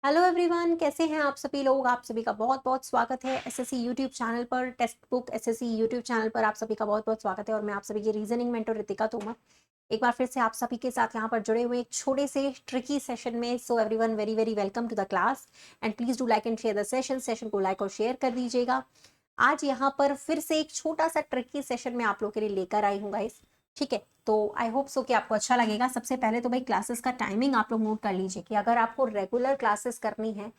Hello everyone, कैसे हैं आप सभी लोग। आप सभी का बहुत बहुत स्वागत है एसएससी यूट्यूब चैनल पर। Text book SSC YouTube channel पर आप सभी का बहुत बहुत स्वागत है और मैं आप सभी की रीजनिंग मेंटर रितिका तोमर एक बार फिर से आप सभी के साथ यहाँ पर जुड़े हुए एक छोटे से ट्रिकी सेशन में। So everyone, very very welcome to the class and please do like and share the session को लाइक और शेयर कर दीजिएगा। आज यहाँ पर फिर से एक छोटा सा ट्रिकी सेशन में आप लोग के लिए लेकर आई हूँ गाइस। ठीक है, तो आई होप सो कि आपको अच्छा लगेगा। सबसे पहले तो भाई क्लासेस का टाइमिंग आप लोग नोट कर लीजिए कि अगर आपको रेगुलर क्लासेस करनी है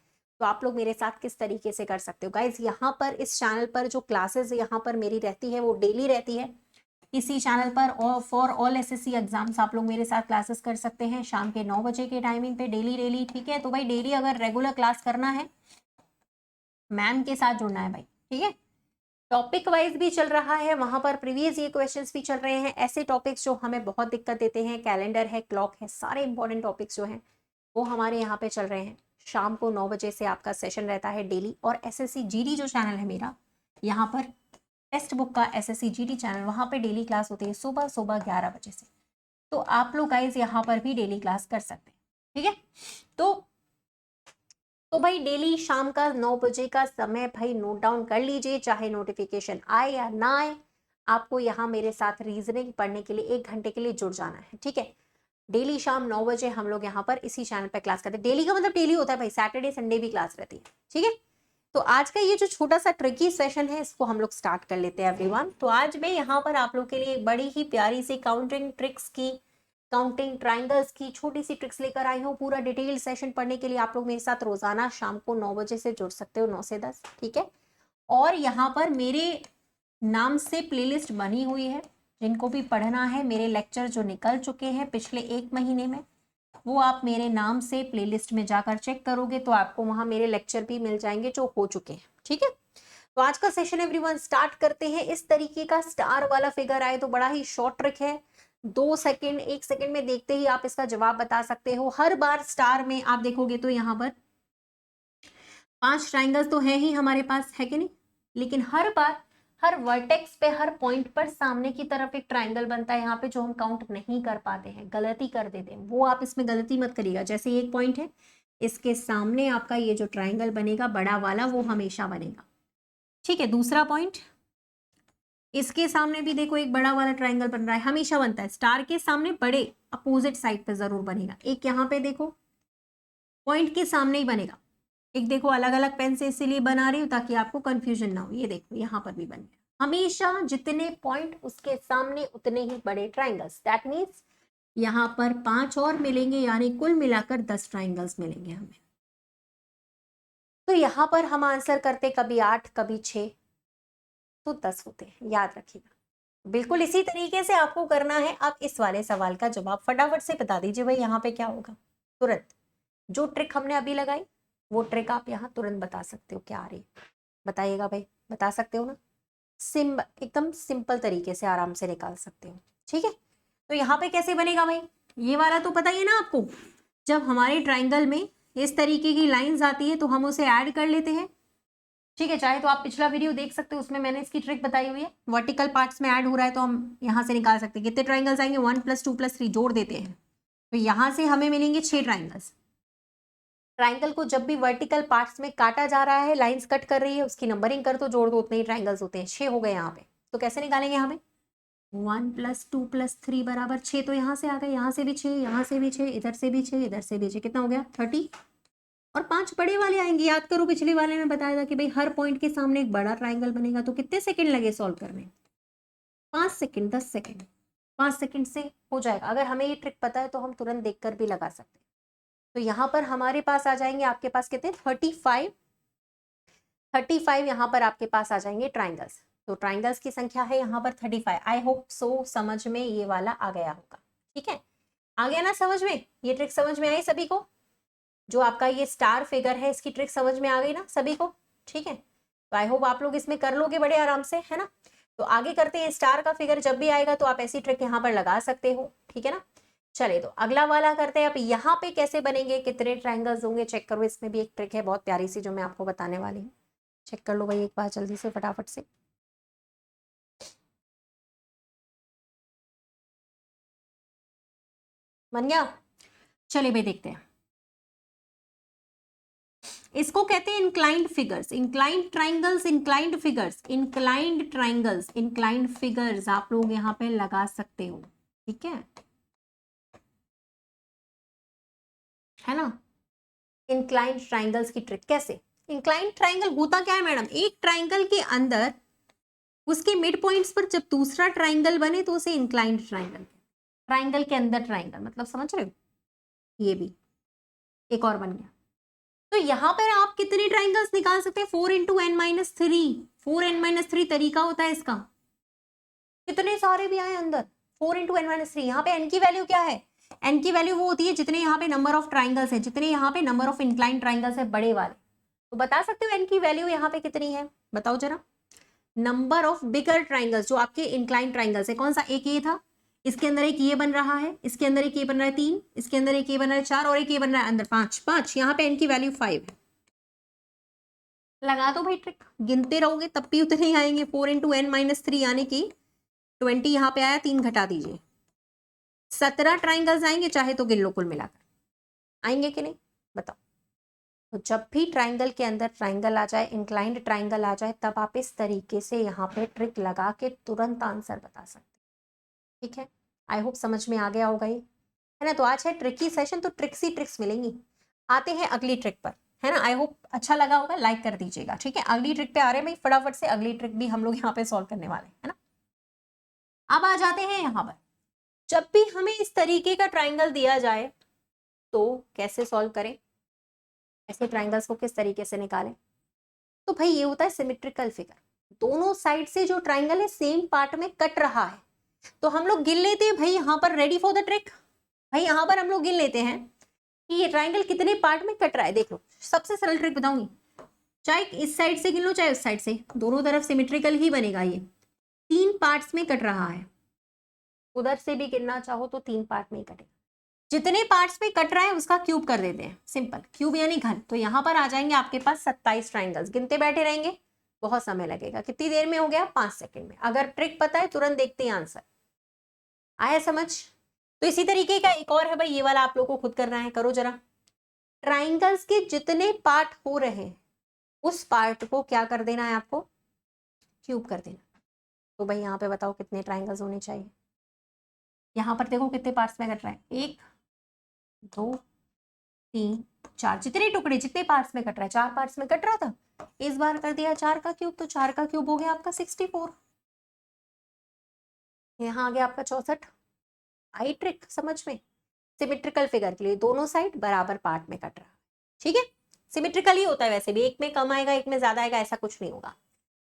तो आप लोग मेरे साथ किस तरीके से कर सकते हो गाइज। यहाँ पर इस चैनल पर जो क्लासेस यहाँ पर मेरी रहती है वो डेली रहती है इसी चैनल पर। और फॉर ऑल एसएससी एग्जाम्स आप लोग मेरे साथ क्लासेस कर सकते हैं शाम के 9 बजे के टाइमिंग पे डेली डेली। ठीक है, तो भाई डेली अगर रेगुलर क्लास करना है मैम के साथ जुड़ना है भाई। ठीक है, टॉपिक वाइज भी चल रहा है वहां पर, प्रीवियस ये क्वेश्चंस भी चल रहे हैं। ऐसे टॉपिक्स जो हमें बहुत दिक्कत देते हैं, कैलेंडर है, क्लॉक है, सारे इंपॉर्टेंट टॉपिक्स जो हैं वो हमारे यहाँ पे चल रहे हैं। शाम को 9 बजे से आपका सेशन रहता है डेली। और एसएससी जीडी जो चैनल है मेरा, यहाँ पर टेक्स्ट बुक का एसएससी जीडी चैनल, वहाँ पे डेली क्लास होती है सुबह सुबह 11 बजे से। तो आप लोग गाइज यहाँ पर भी डेली क्लास कर सकते हैं। ठीक है, तो भाई डेली शाम का 9 बजे का समय भाई नोट डाउन कर लीजिए, चाहे नोटिफिकेशन आए या ना आए। आपको यहाँ मेरे साथ रीजनिंग पढ़ने के लिए 1 घंटे के लिए जुड़ जाना है। ठीक है, डेली शाम 9 बजे हम लोग यहाँ पर इसी चैनल पर क्लास करते हैं। डेली का मतलब डेली होता है भाई, सैटरडे संडे भी क्लास रहती है। ठीक है, तो आज का ये जो छोटा सा ट्रिकी सेशन है इसको हम लोग स्टार्ट कर लेते हैं एवरीवन। तो आज मैं यहाँ पर आप लोग के लिए एक बड़ी ही प्यारी सी काउंटिंग ट्रिक्स की, काउंटिंग ट्राइंगल्स की छोटी सी ट्रिक्स लेकर आई हूँ। पूरा डिटेल सेशन पढ़ने के लिए आप लोग मेरे साथ रोजाना शाम को 9 बजे से जुड़ सकते हो, 9 से 10। ठीक है, और यहाँ पर मेरे नाम से प्लेलिस्ट बनी हुई है। जिनको भी पढ़ना है, मेरे लेक्चर जो निकल चुके हैं पिछले 1 महीने में, वो आप मेरे नाम से प्लेलिस्ट में जाकर चेक करोगे तो आपको वहां मेरे लेक्चर भी मिल जाएंगे जो हो चुके हैं। ठीक है, तो आज का सेशन एवरीवन स्टार्ट करते हैं। इस तरीके का स्टार वाला फिगर आए तो बड़ा ही शॉर्ट ट्रिक है। 2 सेकेंड, 1 सेकेंड में देखते ही आप इसका जवाब बता सकते हो। हर बार स्टार में आप देखोगे तो यहाँ पर 5 ट्राइंगल्स तो है ही हमारे पास, है कि नहीं। लेकिन हर बार हर वर्टेक्स पे, हर पॉइंट पर सामने की तरफ एक ट्राइंगल बनता है यहाँ पे, जो हम काउंट नहीं कर पाते हैं, गलती कर देते हैं। वो आप इसमें गलती मत करिएगा। जैसे एक पॉइंट है, इसके सामने आपका ये जो ट्राइंगल बनेगा बड़ा वाला, वो हमेशा बनेगा। ठीक है, दूसरा पॉइंट, इसके सामने भी देखो एक बड़ा वाला ट्राइंगल बन रहा है, हमेशा बनता है। स्टार के सामने बड़े अपोजिट साइड पे जरूर बनेगा। एक यहाँ पे देखो पॉइंट के सामने ही बनेगा। एक देखो अलग अलग पेन से इसीलिए बना रही हूँ ताकि आपको कंफ्यूजन ना हो। ये देखो यहाँ पर भी बन गया। हमेशा जितने पॉइंट उसके सामने उतने ही बड़े ट्राइंगल्स। दैट मीन्स यहाँ पर 5 और मिलेंगे, यानी कुल मिलाकर 10 ट्राइंगल्स मिलेंगे हमें। तो यहाँ पर हम आंसर करते कभी 8 कभी 6, तो 10 होते हैं, याद रखिएगा। बिल्कुल इसी तरीके से आपको करना है। आप इस वाले सवाल का जवाब फटाफट से बता दीजिए भाई, यहाँ पे क्या होगा तुरंत। जो ट्रिक हमने अभी लगाई वो ट्रिक आप यहाँ तुरंत बता सकते हो क्या आ रही है। बताइएगा भाई, बता सकते हो ना। एकदम सिंपल तरीके से आराम से निकाल सकते हो। ठीक है, तो यहाँ पे कैसे बनेगा भाई, ये वाला तो पता ही है ना आपको। जब हमारे ट्राइंगल में इस तरीके की लाइंस आती है तो हम उसे ऐड कर लेते हैं। ठीक है, चाहे तो आप पिछला वीडियो देख सकते हो, उसमें मैंने इसकी ट्रिक बताई हुई है। वर्टिकल पार्ट्स में ऐड हो रहा है तो हम यहाँ से निकाल सकते हैं कितने ट्राइंगल्स आएंगे। 1 + 2 + 3 जोड़ देते हैं तो यहाँ से हमें मिलेंगे 6 ट्राइंगल्स। ट्राइंगल को जब भी वर्टिकल पार्ट्स में काटा जा रहा है, लाइंस कट कर रही है, उसकी नंबरिंग कर दो, जोड़ दो, उतने ही ट्राइंगल्स होते हैं। 6 हो गए यहाँ पे। तो कैसे निकालेंगे यहाँ पे, 1 + 2 + 3 = 6। तो यहाँ से आ गए, यहाँ से भी 6, यहाँ से भी 6, इधर से भी 6, इधर से भी 6, कितना हो गया 30। और 5 बड़े वाले आएंगे। याद करो पिछले वाले में बताया था कि भाई हर पॉइंट के सामने एक बड़ा ट्राइंगल बनेगा। तो कितने सेकंड लगे सॉल्व करने, 5 सेकंड, 10 सेकंड, 5 सेकंड से हो जाएगा। अगर हमें ये ट्रिक पता है तो हम तुरंत देखकर भी लगा सकते हैं। तो यहाँ पर हमारे पास आ जाएंगे, आपके पास कितने 35 यहाँ पर आपके पास आ जाएंगे ट्राइंगल्स। तो ट्राइंगल्स की संख्या है यहाँ पर 35। आई होप सो समझ में ये वाला आ गया होगा। ठीक है, आ गया ना समझ में, ये ट्रिक समझ में आई सभी को। जो आपका ये स्टार फिगर है इसकी ट्रिक समझ में आ गई ना सभी को। ठीक है, तो आई होप आप लोग इसमें कर लोगे बड़े आराम से, है ना। तो आगे करते हैं। स्टार का फिगर जब भी आएगा तो आप ऐसी ट्रिक यहाँ पर लगा सकते हो। ठीक है ना, चले तो अगला वाला करते हैं। अब यहाँ पे कैसे बनेंगे, कितने ट्राइंगल्स होंगे चेक करो। इसमें भी एक ट्रिक है बहुत प्यारी सी जो मैं आपको बताने वाली हूँ। चेक कर लो भाई एक बार जल्दी से फटाफट से। बन गया, चलिए भाई देखते हैं। इसको कहते हैं inclined figures, inclined triangles, inclined figures, inclined triangles, inclined figures आप लोग यहाँ पे लगा सकते हो, ठीक है ना। इंक्लाइंड ट्राइंगल्स की ट्रिक कैसे, इंक्लाइंड ट्राइंगल होता क्या है मैडम, एक ट्राइंगल के अंदर उसके मिड पॉइंट्स पर जब दूसरा ट्राइंगल बने तो उसे इंक्लाइंड ट्राइंगल, ट्राइंगल के अंदर ट्राइंगल, मतलब समझ रहे हो, ये भी एक और बन गया। तो यहां पर आप कितने ट्राइंगल्स निकाल सकते हैं, 4 इंटू एन माइनस 3, 4n-3 तरीका होता है इसका, कितने सारे भी आए अंदर, 4 इंटू एन माइनस 3। यहाँ पे एन की वैल्यू क्या है, एन की वैल्यू वो होती है जितने यहाँ पे नंबर ऑफ ट्राइंगल्स है, जितने यहाँ पे नंबर ऑफ इंक्लाइन ट्राइंगल्स है बड़े वाले। तो बता सकते हो एन की वैल्यू यहाँ पे कितनी है, बताओ जरा। नंबर ऑफ बिगर ट्राइंगल्स जो आपके इंक्लाइन ट्राइंगल्स है, कौन सा, एक ये था, इसके अंदर एक ये बन रहा है, इसके अंदर एक ये बन रहा है 3, इसके अंदर एक ये बन रहा है 4 और एक ये बन रहा है अंदर 5, 5 यहाँ पे एन की वैल्यू 5 है। लगा दो भाई ट्रिक, गिनते रहोगे तब भी उतने ही आएंगे, 4 इंटू एन माइनस 3 यानी कि 20 यहाँ पे आया, 3 घटा दीजिए, 17 ट्राइंगल्स आएंगे, चाहे तो गिन लो कुल मिलाकर, आएंगे कि नहीं बताओ। तो जब भी ट्राइंगल के अंदर ट्राइंगल आ जाए, इंक्लाइंड ट्राइंगल आ जाए, तब आप इस तरीके से यहाँ पे ट्रिक लगा के तुरंत आंसर बता सकते हैं, ठीक है। आई होप समझ में आ गया होगा ये, है ना। तो आज है ट्रिकी सेशन, तो ट्रिक्स ही ट्रिक्स मिलेंगी। आते हैं अगली ट्रिक पर, है ना। आई होप अच्छा लगा होगा, लाइक कर दीजिएगा, ठीक है। अगली ट्रिक पे आ रहे हैं भाई, फटाफट से अगली ट्रिक भी हम लोग यहाँ पे सॉल्व करने वाले हैं, है ना। अब आ जाते हैं यहाँ पर, जब भी हमें इस तरीके का ट्राइंगल दिया जाए तो कैसे सॉल्व करें, ऐसे ट्राइंगल्स को किस तरीके से निकालें। तो भाई ये होता है सिमेट्रिकल फिगर, दोनों साइड से जो ट्राइंगल है सेम पार्ट में कट रहा है, तो हम लोग गिन लेते हैं भाई यहाँ पर, रेडी फॉर द ट्रिक। भाई यहाँ पर हम लोग गिन लेते हैं कि ये ट्राइंगल कितने पार्ट में कट रहा है। देख लो, सबसे सरल ट्रिक बताऊंगी, चाहे इस साइड से गिन लो चाहे उस साइड से, दोनों तरफ सिमेट्रिकल ही बनेगा। ये 3 पार्ट्स में कट रहा है, उधर से भी गिनना चाहो तो 3 पार्ट में ही कटेगा। जितने पार्ट्स में कट रहा है उसका क्यूब कर देते हैं, सिंपल, क्यूब यानी घन। तो यहाँ पर आ जाएंगे आपके पास 27 ट्राइंगल्स, गिनते बैठे रहेंगे, बहुत समय लगेगा। कितनी देर में हो गया, 5 सेकंड में। अगर ट्रिक पता है तुरंत देखते हैं आंसर, आया समझ। तो इसी तरीके का एक और है भाई, ये वाला आप लोगों को खुद करना है, करो जरा। ट्राइंगल्स के जितने पार्ट हो रहे हैं उस पार्ट को क्या कर देना है आपको, क्यूब कर देना। तो भाई यहाँ पे बताओ कितने ट्राइंगल्स होने चाहिए। यहाँ पर देखो कितने पार्ट्स में कट रहा है, 1 2 3 4, जितने टुकड़े जितने पार्ट्स में कट रहा है, 4 पार्ट्स में कट रहा था, इस बार कर दिया 4 का क्यूब, तो 4 का क्यूब हो गया आपका 64। यहाँ आ गया आपका 64। आई ट्रिक समझ में। सिमेट्रिकल फिगर के लिए दोनों साइड बराबर पार्ट में कट रहा है, ठीक है। सिमेट्रिकल ही होता है वैसे भी, एक में कम आएगा एक में ज्यादा आएगा, ऐसा कुछ नहीं होगा।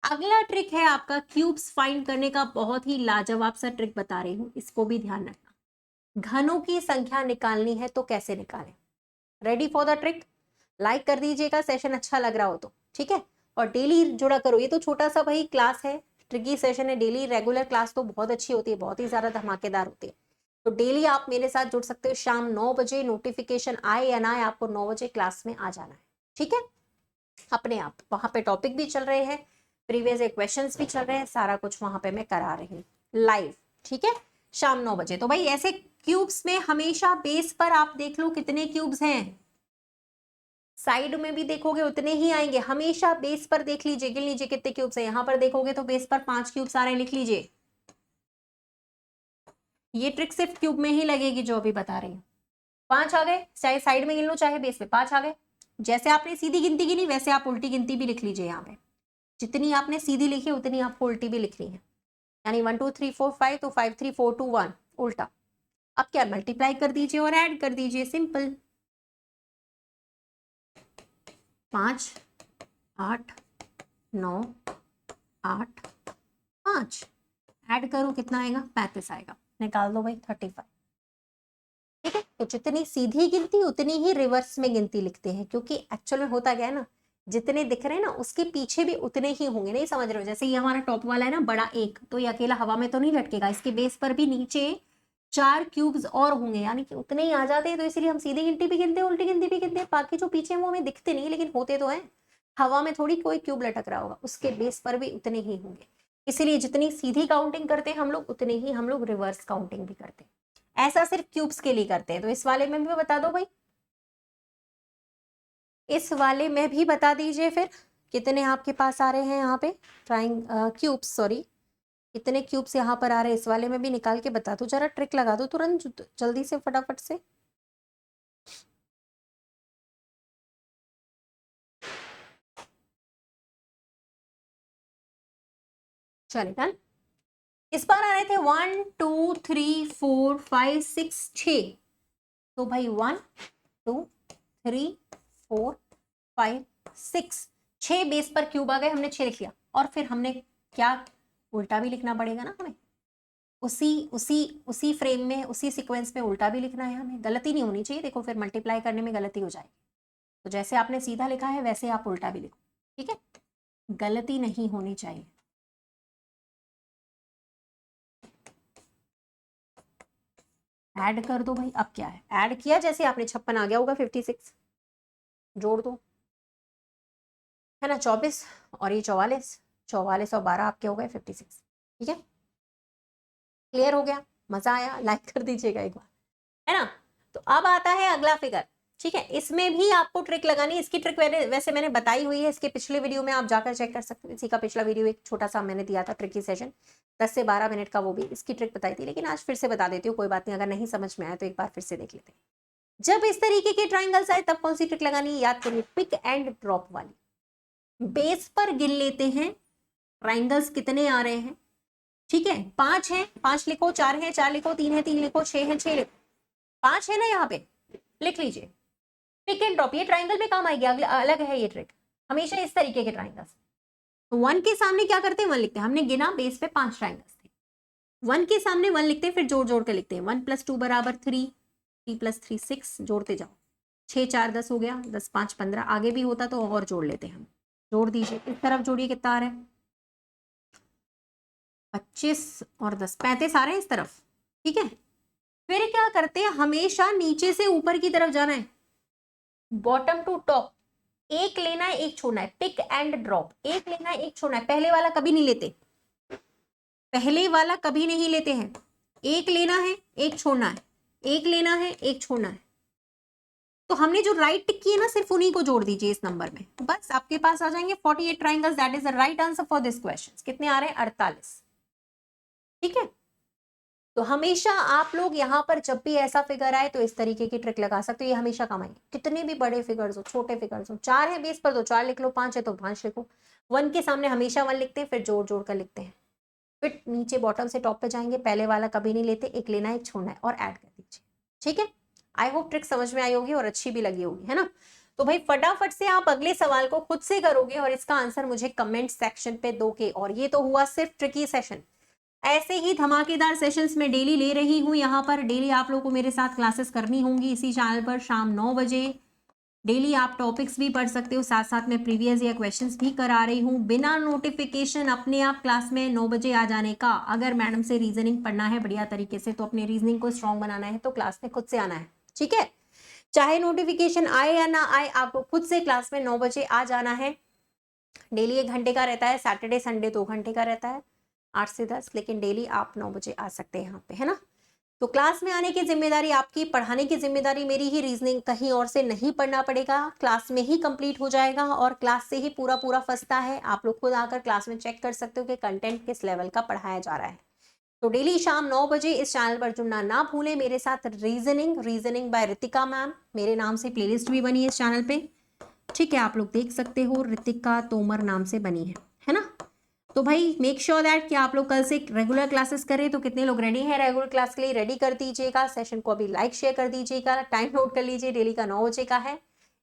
अगला ट्रिक है आपका क्यूब्स फाइंड करने का, बहुत ही लाजवाब सा ट्रिक बता रही हूँ, इसको भी ध्यान रखना। घनों की संख्या निकालनी है तो कैसे निकालें, ready for the trick. Like कर दीजिएगा सेशन अच्छा लग रहा हो तो, ठीक है। और डेली जुड़ा करो, ये तो छोटा सा भाई क्लास है, ट्रिकी सेशन है, डेली रेगुलर क्लास तो बहुत अच्छी होती है, बहुत ही ज्यादा धमाकेदार होती है। तो डेली आप मेरे साथ जुड़ सकते हो, शाम 9 बजे, नोटिफिकेशन आए या ना आए आपको 9 बजे क्लास में आ जाना है, ठीक है। अपने आप वहां पे टॉपिक भी चल रहे हैं, प्रीवियस क्वेश्चंस भी चल रहे हैं, सारा कुछ वहां पे मैं करा रही हूँ लाइव, ठीक है, शाम 9 बजे। तो भाई ऐसे क्यूब्स में हमेशा बेस पर आप देख लो कितने क्यूब्स हैं, साइड में भी देखोगे उतने ही आएंगे, हमेशा बेस पर देख लीजिए, गिन लीजिए कितने क्यूब्स हैं। यहां पर देखोगे तो बेस पर 5 क्यूब्स आ रहे हैं, लिख लीजिए। ये ट्रिक सिर्फ क्यूब में ही लगेगी जो अभी बता रही हूँ। 5 आ गए, चाहे साइड में गिन लो चाहे बेस पे, 5 आ गए। जैसे आपने सीधी गिनती गिनी वैसे आप उल्टी गिनती भी लिख लीजिए। यहाँ पे जितनी आपने सीधी लिखी उतनी आपको उल्टी भी लिखनी है, यानी 1 2 3 4 5 तो 5 3 4 2 1 उल्टा। अब क्या, मल्टीप्लाई कर दीजिए और ऐड कर दीजिए, सिंपल। 5 8 9 8 5, ऐड करो कितना आएगा, 35 आएगा, निकाल दो भाई 35, ठीक है। तो जितनी सीधी गिनती उतनी ही रिवर्स में गिनती लिखते हैं, क्योंकि एक्चुअल में होता क्या है ना, जितने दिख रहे हैं ना उसके पीछे भी उतने ही होंगे, नहीं समझ रहे हो। जैसे ये हमारा टॉप वाला है ना बड़ा 1, तो ये अकेला हवा में तो नहीं लटकेगा, इसके बेस पर भी नीचे 4 क्यूब्स और होंगे, यानी कि उतने ही आ जाते हैं। तो इसलिए हम सीधी गिनती भी गिनते हैं उल्टी गिनती भी गिनते हैं, बाकी जो पीछे वो हमें दिखते नहीं लेकिन होते तो हैं। हवा में थोड़ी कोई क्यूब लटक रहा होगा, उसके बेस पर भी उतने ही होंगे। इसीलिए जितनी सीधी काउंटिंग करते हैं हम लोग, उतनी ही हम लोग रिवर्स काउंटिंग भी करते हैं। ऐसा सिर्फ क्यूब्स के लिए करते हैं। तो इस वाले में भी बता दो भाई, इस वाले में भी बता दीजिए फिर कितने आपके पास आ रहे हैं यहाँ पे क्यूब्स, सॉरी कितने क्यूब्स यहाँ पर आ रहे हैं, इस वाले में भी निकाल के बता दो, जरा ट्रिक लगा दो तुरंत जल्दी से फटाफट से। चलिए डन। इस बार आ रहे थे 1 2 3 4 5 6 6, तो भाई 1 2 3 4 5 6 6 बेस पर क्यूब आ गए, हमने 6 लिख लिया। और फिर हमने क्या, उल्टा भी लिखना पड़ेगा ना हमें, उसी उसी उसी फ्रेम में उसी सीक्वेंस में उल्टा भी लिखना है हमें, गलती नहीं होनी चाहिए। देखो फिर मल्टीप्लाई करने में गलती हो जाएगी, तो जैसे आपने सीधा लिखा है वैसे आप उल्टा भी लिखो, ठीक है, गलती नहीं होनी चाहिए। ऐड कर दो भाई, अब क्या है, ऐड किया जैसे आपने 56 आ गया होगा 56, जोड़ दो, है ना, 24 और ये 44, 44 और 12 आपके हो गए 56, ठीक है, क्लियर हो गया, मजा आया, लाइक कर दीजिएगा एक बार, है ना। तो अब आता है अगला फिगर, ठीक है, इसमें भी आपको ट्रिक लगानी, इसकी ट्रिक वैसे मैंने बताई हुई है, इसके पिछले वीडियो में आप जाकर चेक कर सकते हैं, इसी का पिछला वीडियो एक छोटा सा मैंने दिया था ट्रिकी सेशन 10 से 12 मिनट का, वो भी इसकी ट्रिक बताई थी, लेकिन आज फिर से बता देती हूँ, कोई बात नहीं, अगर नहीं समझ में आया तो एक बार फिर से देख लेते हैं। जब इस तरीके के ट्राइंगल्स आए तब कौन सी ट्रिक लगानी, याद करिए, पिक एंड ड्रॉप वाली। बेस पर गिन लेते हैं ट्राइंगल्स कितने आ रहे हैं, ठीक है, 5 है 5 लिखो, 4 है 4 लिखो, 3 है 3 लिखो, 6 है 6 लिखो, 5 है ना यहाँ पे, लिख लीजिए। पिक एंड ड्रॉप ये ट्राइंगल में काम आएगी, अलग है ये ट्रिक, हमेशा इस तरीके के ट्राइंगल्स। तो 1 के सामने क्या करते हैं, 1 लिखते हैं, हमने गिना बेस पे 5 ट्राइंगल्स थे, 1 के सामने 1 लिखते हैं, फिर जोड़ जोड़ के लिखते हैं, 1 + 2 = 3, 3 + 3 6, जोड़ते जाओ, 6 4 10 हो गया, 10 5 15, आगे भी होता तो और जोड़ लेते हैं हम, जोड़ दीजिए, इस तरफ जोड़िए, कितना आ रहा है 25 और 10 35 आ रहे हैं इस तरफ, ठीक है। फिर क्या करते हैं, हमेशा नीचे से ऊपर की तरफ जाना है, बॉटम टू टॉप, एक लेना है एक छोड़ना है, पिक एंड ड्रॉप, एक लेना है एक छोड़ना है, पहले वाला कभी नहीं लेते, पहले वाला कभी नहीं लेते हैं, एक लेना है एक छोड़ना है, एक लेना है एक छोड़ना है। तो हमने जो राइट टिक की है ना, सिर्फ उन्हीं को जोड़ दीजिए इस नंबर में, बस आपके पास आ जाएंगे 48 triangles, that is the right answer for this question. कितने आ रहे हैं, 48, ठीक है। तो हमेशा आप लोग यहाँ पर जब भी ऐसा फिगर आए तो इस तरीके की ट्रिक लगा सकते हो, ये हमेशा काम आएगी, कितने भी बड़े फिगर्स हो छोटे फिगर्स हो, 4 है बेस पर तो 4 लिख लो, 5 है तो 5 लिखो, 1 के सामने हमेशा 1 लिखते हैं, फिर जोड़ जोड़ कर लिखते हैं, फिर नीचे बॉटम से टॉप पे जाएंगे, पहले वाला कभी नहीं लेते, एक लेना है एक छोड़ना है और ऐड कर दीजिए, ठीक है। आई होप ट्रिक समझ में आई होगी और अच्छी भी लगी होगी, है ना। तो भाई फटाफट से आप अगले सवाल को खुद से करोगे और इसका आंसर मुझे कमेंट सेक्शन पे दोगे। और ये तो हुआ सिर्फ ट्रिकी सेशन, ऐसे ही धमाकेदार सेशंस में डेली ले रही हूँ, यहाँ पर डेली आप लोगों को मेरे साथ क्लासेस करनी होंगी इसी चैनल पर शाम 9 बजे। डेली आप टॉपिक्स भी पढ़ सकते हो, साथ साथ में प्रीवियस ईयर क्वेश्चंस भी करा रही हूँ, बिना नोटिफिकेशन अपने आप क्लास में 9 बजे आ जाने का। अगर मैडम से रीजनिंग पढ़ना है बढ़िया तरीके से, तो अपने रीजनिंग को स्ट्रॉन्ग बनाना है, तो क्लास में खुद से आना है, ठीक है। चाहे नोटिफिकेशन आए या ना आए, आपको खुद से क्लास में 9 बजे आ जाना है। डेली 1 घंटे का रहता है, सैटरडे संडे 2 घंटे का रहता है, 8 से 10, लेकिन डेली आप 9 बजे आ सकते हैं यहाँ पे, है ना। तो क्लास में आने की जिम्मेदारी आपकी, पढ़ाने की जिम्मेदारी मेरी ही, रीजनिंग कहीं और से नहीं पढ़ना पड़ेगा, क्लास में ही कंप्लीट हो जाएगा और क्लास से ही पूरा पूरा फंसता है। आप लोग खुद आकर क्लास में चेक कर सकते हो कि कंटेंट किस लेवल का पढ़ाया जा रहा है। तो डेली शाम 9 बजे इस चैनल पर जुड़ना ना भूलें मेरे साथ। रीजनिंग बाय रितिका मैम, मेरे नाम से प्लेलिस्ट भी बनी है इस चैनल पे, ठीक है, आप लोग देख सकते हो, रितिका तोमर नाम से बनी है ना। तो भाई मेक श्योर दैट कि आप लोग कल से रेगुलर क्लासेस करें। तो कितने लोग रेडी हैं रेगुलर क्लास के लिए, रेडी कर दीजिएगा। सेशन को अभी लाइक शेयर कर दीजिएगा, टाइम नोट कर लीजिए, डेली का 9 बजे का है।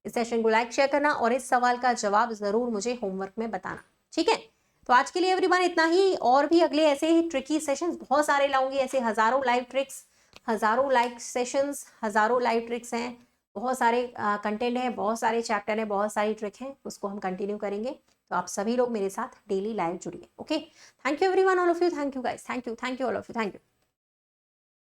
इस सेशन को लाइक शेयर करना और इस सवाल का जवाब जरूर मुझे होमवर्क में बताना, ठीक है। तो आज के लिए एवरीवन इतना ही, और भी अगले ऐसे ही ट्रिकी सेशंस बहुत सारे लाऊंगी, ऐसे हजारों लाइव ट्रिक्स, हजारों लाइव सेशंस, हजारों लाइव ट्रिक्स हैं, बहुत सारे कंटेंट है, बहुत सारे चैप्टर है, बहुत सारी ट्रिक है, उसको हम कंटिन्यू करेंगे। तो आप सभी लोग मेरे साथ डेली लाइव जुड़िए, okay. Thank you everyone, all of you, thank you guys, thank you all of you, thank you.